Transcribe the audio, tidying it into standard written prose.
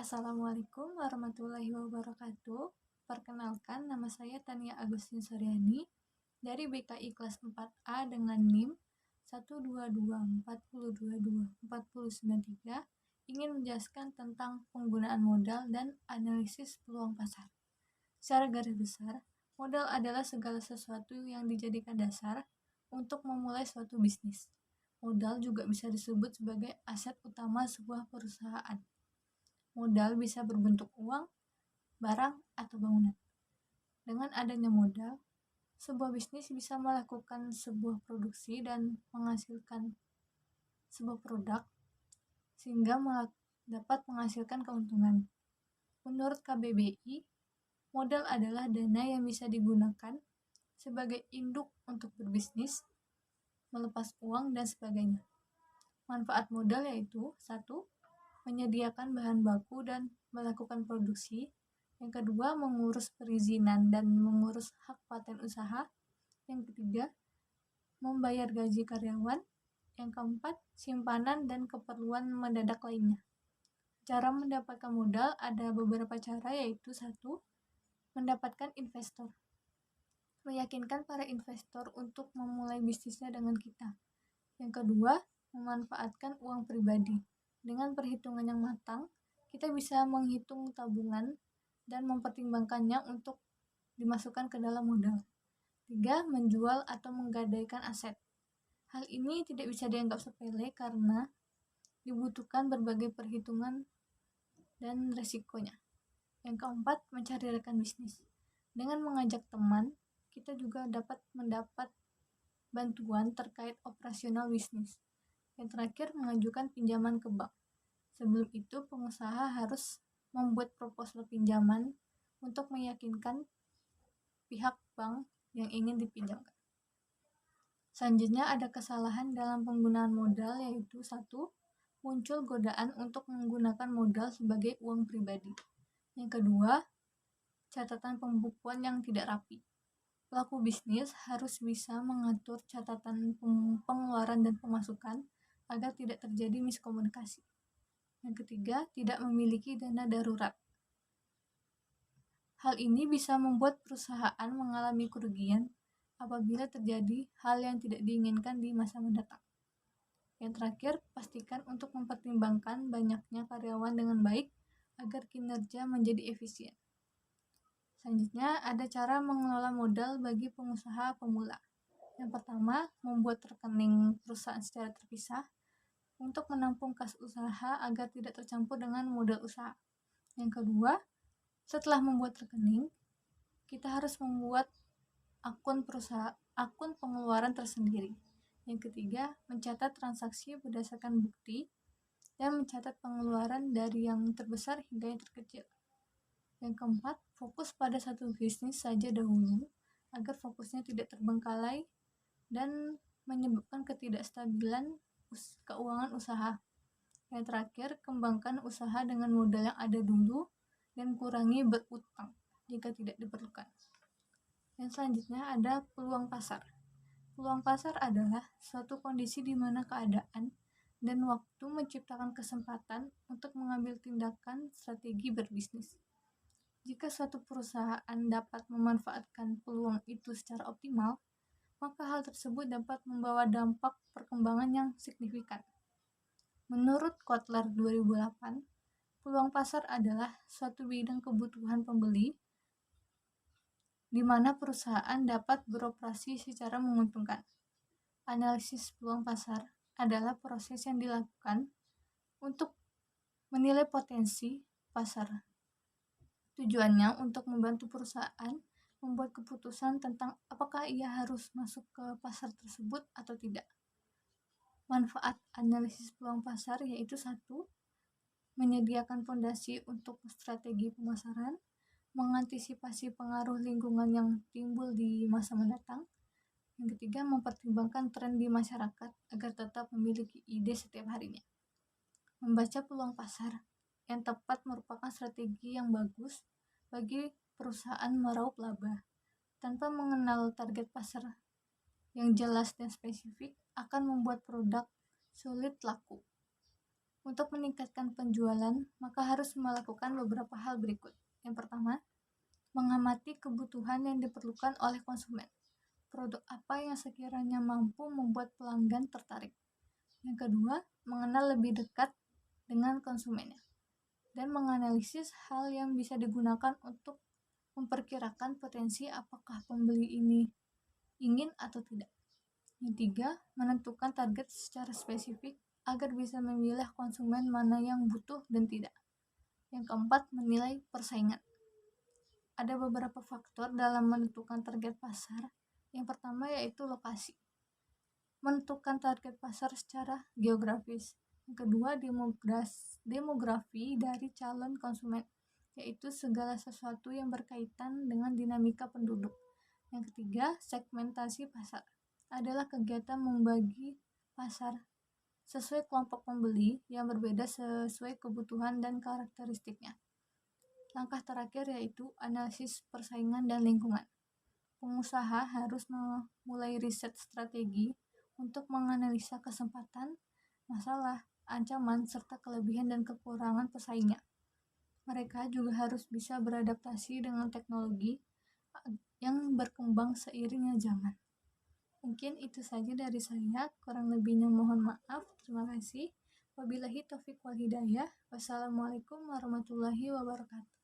Assalamualaikum warahmatullahi wabarakatuh. Perkenalkan, nama saya Tania Agustin Suryani dari BKI kelas 4A dengan NIM 12240224093 ingin menjelaskan tentang penggunaan modal dan analisis peluang pasar. Secara garis besar, modal adalah segala sesuatu yang dijadikan dasar untuk memulai suatu bisnis. Modal juga bisa disebut sebagai aset utama sebuah perusahaan. Modal bisa berbentuk uang, barang, atau bangunan. Dengan adanya modal, sebuah bisnis bisa melakukan sebuah produksi dan menghasilkan sebuah produk sehingga dapat menghasilkan keuntungan. Menurut KBBI, modal adalah dana yang bisa digunakan sebagai induk untuk berbisnis, melepas uang, dan sebagainya. Manfaat modal yaitu 1. Menyediakan bahan baku dan melakukan produksi. Yang kedua, mengurus perizinan dan mengurus hak paten usaha. Yang ketiga, membayar gaji karyawan. Yang keempat, simpanan dan keperluan mendadak lainnya. Cara mendapatkan modal ada beberapa cara, yaitu 1. Mendapatkan investor. Meyakinkan para investor untuk memulai bisnisnya dengan kita. Yang kedua, memanfaatkan uang pribadi. Dengan perhitungan yang matang, kita bisa menghitung tabungan dan mempertimbangkannya untuk dimasukkan ke dalam modal. 3. Menjual atau menggadaikan aset. Hal ini tidak bisa dianggap sepele karena dibutuhkan berbagai perhitungan dan resikonya. Yang keempat, mencari rekan bisnis. Dengan mengajak teman, kita juga dapat mendapat bantuan terkait operasional bisnis. Yang terakhir, mengajukan pinjaman ke bank. Sebelum itu, pengusaha harus membuat proposal pinjaman untuk meyakinkan pihak bank yang ingin dipinjamkan. Selanjutnya, ada kesalahan dalam penggunaan modal, yaitu 1. Muncul godaan untuk menggunakan modal sebagai uang pribadi. Yang kedua, catatan pembukuan yang tidak rapi. Pelaku bisnis harus bisa mengatur catatan pengeluaran dan pemasukan agar tidak terjadi miskomunikasi. Yang ketiga, tidak memiliki dana darurat. Hal ini bisa membuat perusahaan mengalami kerugian apabila terjadi hal yang tidak diinginkan di masa mendatang. Yang terakhir, pastikan untuk mempertimbangkan banyaknya karyawan dengan baik agar kinerja menjadi efisien. Selanjutnya, ada cara mengelola modal bagi pengusaha pemula. Yang pertama, membuat rekening perusahaan secara terpisah untuk menampung kas usaha agar tidak tercampur dengan modal usaha. Yang kedua, setelah membuat rekening, kita harus membuat akun pengeluaran tersendiri. Yang ketiga, mencatat transaksi berdasarkan bukti dan mencatat pengeluaran dari yang terbesar hingga yang terkecil. Yang keempat, fokus pada satu bisnis saja dahulu agar fokusnya tidak terbengkalai dan menyebabkan ketidakstabilan keuangan usaha. Yang terakhir, kembangkan usaha dengan modal yang ada dulu dan kurangi berutang jika tidak diperlukan. Yang selanjutnya ada peluang pasar. Peluang pasar adalah suatu kondisi di mana keadaan dan waktu menciptakan kesempatan untuk mengambil tindakan strategi berbisnis. Jika suatu perusahaan dapat memanfaatkan peluang itu secara optimal, maka hal tersebut dapat membawa dampak perkembangan yang signifikan. Menurut Kotler 2008, peluang pasar adalah suatu bidang kebutuhan pembeli di mana perusahaan dapat beroperasi secara menguntungkan. Analisis peluang pasar adalah proses yang dilakukan untuk menilai potensi pasar. Tujuannya untuk membantu perusahaan membuat keputusan tentang apakah ia harus masuk ke pasar tersebut atau tidak. Manfaat analisis peluang pasar yaitu 1. Menyediakan fondasi untuk strategi pemasaran, mengantisipasi pengaruh lingkungan yang timbul di masa mendatang. Yang ketiga, mempertimbangkan tren di masyarakat agar tetap memiliki ide setiap harinya. Membaca peluang pasar yang tepat merupakan strategi yang bagus bagi perusahaan meraup laba. Tanpa mengenal target pasar yang jelas dan spesifik akan membuat produk sulit laku. Untuk meningkatkan penjualan, maka harus melakukan beberapa hal berikut. Yang pertama, mengamati kebutuhan yang diperlukan oleh konsumen. Produk apa yang sekiranya mampu membuat pelanggan tertarik. Yang kedua, mengenal lebih dekat dengan konsumennya dan menganalisis hal yang bisa digunakan untuk memperkirakan potensi apakah pembeli ini ingin atau tidak. Yang tiga, menentukan target secara spesifik agar bisa memilih konsumen mana yang butuh dan tidak. Yang keempat, menilai persaingan. Ada beberapa faktor dalam menentukan target pasar. Yang pertama yaitu lokasi. Menentukan target pasar secara geografis. Yang kedua, demografi dari calon konsumen, yaitu segala sesuatu yang berkaitan dengan dinamika penduduk. Yang ketiga, segmentasi pasar adalah kegiatan membagi pasar sesuai kelompok pembeli yang berbeda sesuai kebutuhan dan karakteristiknya. Langkah terakhir yaitu analisis persaingan dan lingkungan. Pengusaha harus memulai riset strategi untuk menganalisa kesempatan, masalah, ancaman, serta kelebihan dan kekurangan pesaingnya. Mereka juga harus bisa beradaptasi dengan teknologi yang berkembang seiringnya zaman. Mungkin itu saja dari saya, kurang lebihnya mohon maaf. Terima kasih. Wabillahi taufiq wal hidayah. Wassalamualaikum warahmatullahi wabarakatuh.